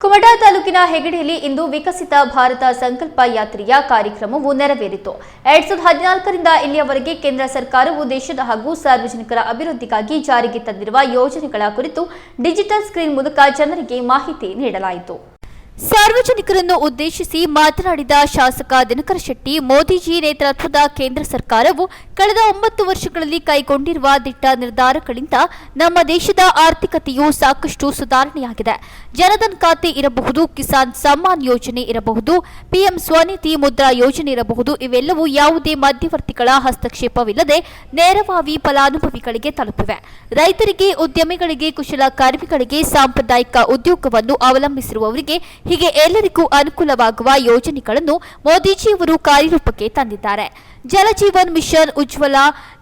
ಕುಮಟಾ ತಾಲೂಕಿನ ಹೆಗಡೆಯಲ್ಲಿ ಇಂದು ವಿಕಸಿತ ಭಾರತ ಸಂಕಲ್ಪ ಯಾತ್ರೆಯ ಕಾರ್ಯಕ್ರಮವು ನೆರವೇರಿತು. 2014ರಿಂದ ಇಲ್ಲಿಯವರೆಗೆ ಕೇಂದ್ರ ಸರ್ಕಾರವು ದೇಶದ ಹಾಗೂ ಸಾರ್ವಜನಿಕರ ಅಭಿವೃದ್ಧಿಗಾಗಿ ಜಾರಿಗೆ ತಂದಿರುವ ಯೋಜನೆಗಳ ಕುರಿತು ಡಿಜಿಟಲ್ ಸ್ಕ್ರೀನ್ ಮೂಲಕ ಜನರಿಗೆ ಮಾಹಿತಿ ನೀಡಲಾಯಿತು. ಸಾರ್ವಜನಿಕರನ್ನು ಉದ್ದೇಶಿಸಿ ಮಾತನಾಡಿದ ಶಾಸಕ ದಿನಕರ ಶೆಟ್ಟಿ, ಮೋದಿಜಿ ನೇತೃತ್ವದ ಕೇಂದ್ರ ಸರ್ಕಾರವು ಕಳೆದ 9 ವರ್ಷಗಳಲ್ಲಿ ಕೈಗೊಂಡಿರುವ ದಿಟ್ಟ ನಿರ್ಧಾರಗಳಿಂದ ನಮ್ಮ ದೇಶದ ಆರ್ಥಿಕತೆಯು ಸಾಕಷ್ಟು ಸುಧಾರಣೆಯಾಗಿದೆ. ಜನಧನ್ ಖಾತೆ ಇರಬಹುದು, ಕಿಸಾನ್ ಸಮ್ಮಾನ್ ಯೋಜನೆ ಇರಬಹುದು, ಪಿಎಂ ಸ್ವನಿಧಿ ಮುದ್ರಾ ಯೋಜನೆ ಇರಬಹುದು, ಇವೆಲ್ಲವೂ ಯಾವುದೇ ಮಧ್ಯವರ್ತಿಗಳ ಹಸ್ತಕ್ಷೇಪವಿಲ್ಲದೆ ನೇರವಾಗಿ ಫಲಾನುಭವಿಗಳಿಗೆ ತಲುಪಿವೆ. ರೈತರಿಗೆ, ಉದ್ಯಮಿಗಳಿಗೆ, ಕುಶಲಕರ್ಮಿಗಳಿಗೆ, ಸಾಂಪ್ರದಾಯಿಕ ಉದ್ಯೋಗವನ್ನು ಅವಲಂಬಿಸಿರುವವರಿಗೆ ಹೀಗೆ ಎಲ್ಲರಿಗೂ ಅನುಕೂಲವಾಗುವ ಯೋಜನೆಗಳನ್ನು ಮೋದಿಜಿಯವರು ಕಾರ್ಯರೂಪಕ್ಕೆ ತಂದಿದ್ದಾರೆ. ಜಲಜೀವನ್ ಮಿಷನ್, ಉಜ್ವಲ,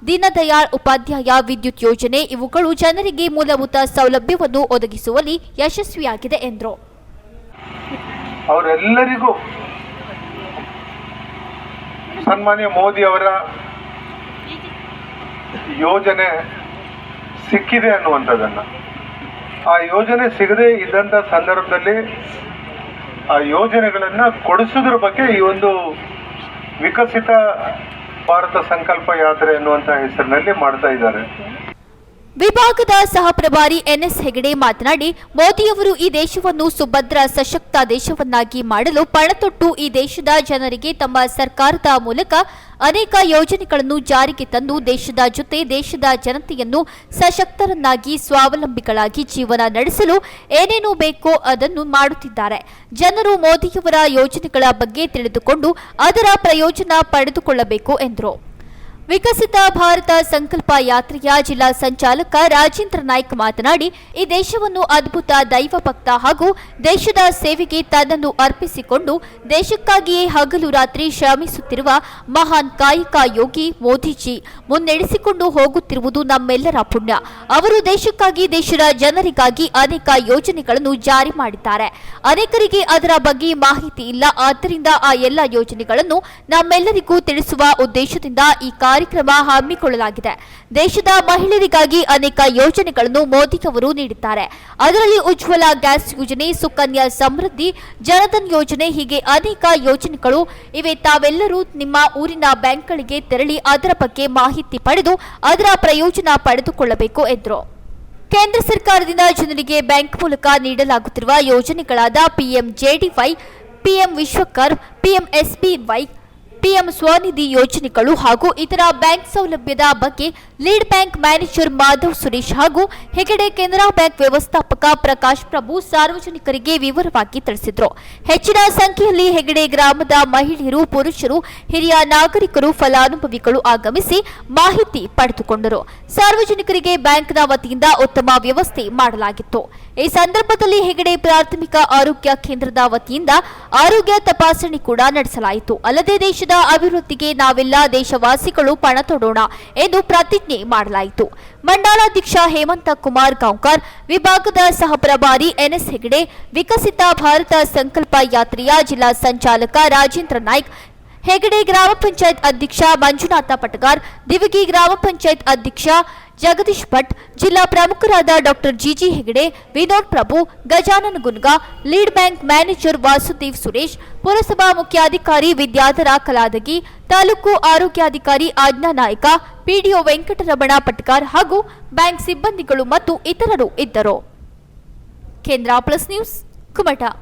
ದೀನದಯಾಳ್ ಉಪಾಧ್ಯಾಯ ವಿದ್ಯುತ್ ಯೋಜನೆ ಇವುಗಳು ಜನರಿಗೆ ಮೂಲಭೂತ ಸೌಲಭ್ಯವನ್ನು ಒದಗಿಸುವಲ್ಲಿ ಯಶಸ್ವಿಯಾಗಿದೆ ಎಂದರು. ಅವರೆಲ್ಲರಿಗೂ ಸನ್ಮಾನ್ಯ ಮೋದಿ ಅವರ ಯೋಜನೆ ಸಿಕ್ಕಿದೆ ಅನ್ನುವಂಥದ್ದನ್ನು, ಆ ಯೋಜನೆ ಸಿಗದೆ ಇದ್ದಂಥ ಸಂದರ್ಭದಲ್ಲಿ ಆ ಯೋಜನೆಗಳನ್ನು ಕೊಡಿಸೋದ್ರ ಬಗ್ಗೆ ಈ ಒಂದು ವಿಕಸಿತ ಭಾರತ ಸಂಕಲ್ಪ ಯಾತ್ರೆ ಎನ್ನುವಂಥ ಹೆಸರಿನಲ್ಲಿ ಮಾಡ್ತಾ ಇದ್ದಾರೆ. ವಿಭಾಗದ ಸಹ ಪ್ರಭಾರಿ ಎನ್ಎಸ್ ಹೆಗಡೆ ಮಾತನಾಡಿ, ಮೋದಿಯವರು ಈ ದೇಶವನ್ನು ಸುಭದ್ರ ಸಶಕ್ತ ದೇಶವನ್ನಾಗಿ ಮಾಡಲು ಪಣತೊಟ್ಟು ಈ ದೇಶದ ಜನರಿಗೆ ತಮ್ಮ ಸರ್ಕಾರದ ಮೂಲಕ ಅನೇಕ ಯೋಜನೆಗಳನ್ನು ಜಾರಿಗೆ ತಂದು ದೇಶದ ಜೊತೆ ದೇಶದ ಜನತೆಯನ್ನು ಸಶಕ್ತರನ್ನಾಗಿ ಸ್ವಾವಲಂಬಿಗಳಾಗಿ ಜೀವನ ನಡೆಸಲು ಏನೇನು ಬೇಕೋ ಅದನ್ನು ಮಾಡುತ್ತಿದ್ದಾರೆ. ಜನರು ಮೋದಿಯವರ ಯೋಜನೆಗಳ ಬಗ್ಗೆ ತಿಳಿದುಕೊಂಡು ಅದರ ಪ್ರಯೋಜನ ಪಡೆದುಕೊಳ್ಳಬೇಕು ಎಂದರು. ವಿಕಸಿತ ಭಾರತ ಸಂಕಲ್ಪ ಯಾತ್ರೆಯ ಜಿಲ್ಲಾ ಸಂಚಾಲಕ ರಾಜೇಂದ್ರ ನಾಯ್ಕ್ ಮಾತನಾಡಿ, ಈ ದೇಶವನ್ನು ಅದ್ಭುತ ದೈವಭಕ್ತ ಹಾಗೂ ದೇಶದ ಸೇವೆಗೆ ತನ್ನನ್ನು ಅರ್ಪಿಸಿಕೊಂಡು ದೇಶಕ್ಕಾಗಿಯೇ ಹಗಲು ರಾತ್ರಿ ಶ್ರಮಿಸುತ್ತಿರುವ ಮಹಾನ್ ಕಾಯಕ ಯೋಗಿ ಮೋದಿಜಿ ಮುನ್ನಡೆಸಿಕೊಂಡು ಹೋಗುತ್ತಿರುವುದು ನಮ್ಮೆಲ್ಲರ ಪುಣ್ಯ. ಅವರು ದೇಶಕ್ಕಾಗಿ, ದೇಶದ ಜನರಿಗಾಗಿ ಅನೇಕ ಯೋಜನೆಗಳನ್ನು ಜಾರಿ ಮಾಡಿದ್ದಾರೆ. ಅನೇಕರಿಗೆ ಅದರ ಬಗ್ಗೆ ಮಾಹಿತಿ ಇಲ್ಲ. ಆದ್ದರಿಂದ ಆ ಎಲ್ಲ ಯೋಜನೆಗಳನ್ನು ನಮ್ಮೆಲ್ಲರಿಗೂ ತಿಳಿಸುವ ಉದ್ದೇಶದಿಂದ ಈ ಕಾರ್ಯಕ್ರಮ ಹಮ್ಮಿಕೊಳ್ಳಲಾಗಿದೆ. ದೇಶದ ಮಹಿಳೆಯರಿಗಾಗಿ ಅನೇಕ ಯೋಜನೆಗಳನ್ನು ಮೋದಿ ಅವರು ನೀಡಿದ್ದಾರೆ. ಅದರಲ್ಲಿ ಉಜ್ವಲ ಗ್ಯಾಸ್ ಯೋಜನೆ, ಸುಕನ್ಯಾ ಸಮೃದ್ಧಿ, ಜನಧನ್ ಯೋಜನೆ ಹೀಗೆ ಅನೇಕ ಯೋಜನೆಗಳು ಇವೆ. ತಾವೆಲ್ಲರೂ ನಿಮ್ಮ ಊರಿನ ಬ್ಯಾಂಕ್ಗಳಿಗೆ ತೆರಳಿ ಅದರ ಬಗ್ಗೆ ಮಾಹಿತಿ ಪಡೆದು ಅದರ ಪ್ರಯೋಜನ ಪಡೆದುಕೊಳ್ಳಬೇಕು ಎಂದರು. ಕೇಂದ್ರ ಸರ್ಕಾರದಿಂದ ಜನರಿಗೆ ಬ್ಯಾಂಕ್ ಮೂಲಕ ನೀಡಲಾಗುತ್ತಿರುವ ಯೋಜನೆಗಳಾದ PMJDY, PM Vishwakarma, PMSBY, PM Svanidhi ಯೋಜನೆಗಳು ಹಾಗೂ ಇತರ ಬ್ಯಾಂಕ್ ಸೌಲಭ್ಯದ ಬಗ್ಗೆ lead bank manager Madhav Suresh ಹಾಗೂ ಹೆಗಡೆ ಕೆನರಾ ಬ್ಯಾಂಕ್ ವ್ಯವಸ್ಥಾಪಕ ಪ್ರಕಾಶ್ ಪ್ರಭು ಸಾರ್ವಜನಿಕರಿಗೆ ವಿವರವಾಗಿ ತಿಳಿಸಿದರು. ಹೆಚ್ಚಿನ ಸಂಖ್ಯೆಯಲ್ಲಿ ಹೆಗಡೆ ಗ್ರಾಮದ ಮಹಿಳೆಯರು, ಪುರುಷರು, ಹಿರಿಯ ನಾಗರಿಕರು, ಫಲಾನುಭವಿಗಳು ಆಗಮಿಸಿ ಮಾಹಿತಿ ಪಡೆದುಕೊಂಡರು. ಸಾರ್ವಜನಿಕರಿಗೆ ಬ್ಯಾಂಕ್ನ ವತಿಯಿಂದ ಉತ್ತಮ ವ್ಯವಸ್ಥೆ ಮಾಡಲಾಗಿತ್ತು. ಈ ಸಂದರ್ಭದಲ್ಲಿ ಹೆಗಡೆ ಪ್ರಾಥಮಿಕ ಆರೋಗ್ಯ ಕೇಂದ್ರದ ವತಿಯಿಂದ ಆರೋಗ್ಯ ತಪಾಸಣೆ ಕೂಡ ನಡೆಸಲಾಯಿತು. ಅಲ್ಲದೆ ದೇಶದ ಅಭಿವೃದ್ಧಿಗೆ ನಾವೆಲ್ಲ ದೇಶವಾಸಿಗಳು ಪಣ ತೊಡೋಣ ಎಂದು ಪ್ರತಿಜ್ಞೆ ಮಾಡಲಾಯಿತು. ಮಂಡಲಾಧ್ಯಕ್ಷ ಹೇಮಂತ ಕುಮಾರ್ ಗಾಂವ್ಕರ್, ವಿಭಾಗದ ಸಹ ಪ್ರಭಾರಿ ಎನ್ಎಸ್ ಹೆಗಡೆ, ವಿಕಸಿತ ಭಾರತ ಸಂಕಲ್ಪ ಯಾತ್ರೆಯ ಜಿಲ್ಲಾ ಸಂಚಾಲಕ ರಾಜೇಂದ್ರ ನಾಯ್ಕ್, ಹೆಗಡೆ ಗ್ರಾಮ ಪಂಚಾಯತ್ ಅಧ್ಯಕ್ಷ ಮಂಜುನಾಥ ಪಟಗಾರ್, ದಿವಿಗಿ ಗ್ರಾಮ ಪಂಚಾಯತ್ ಅಧ್ಯಕ್ಷ ಜಗದೀಶ್ ಭಟ್, ಜಿಲ್ಲಾ ಪ್ರಮುಖರಾದ doctor GG Hegde, Vinod Prabhu, Gajanana Gunga, lead bank manager Vasudev Suresh, ಪುರಸಭಾ ಮುಖ್ಯಾಧಿಕಾರಿ ವಿದ್ಯಾಧರ ಕಲಾದಗಿ, ತಾಲೂಕು ಆರೋಗ್ಯಾಧಿಕಾರಿ ಆಜ್ಞಾ ನಾಯಕ, ಪಿಡಿಒ ವೆಂಕಟರಮಣ ಪಟ್ಕಾರ್ ಹಾಗೂ ಬ್ಯಾಂಕ್ ಸಿಬ್ಬಂದಿಗಳು ಮತ್ತು ಇತರರು ಇದ್ದರು. ಕೇಂದ್ರ ಪ್ಲಸ್ ನ್ಯೂಸ್, ಕುಮಟಾ.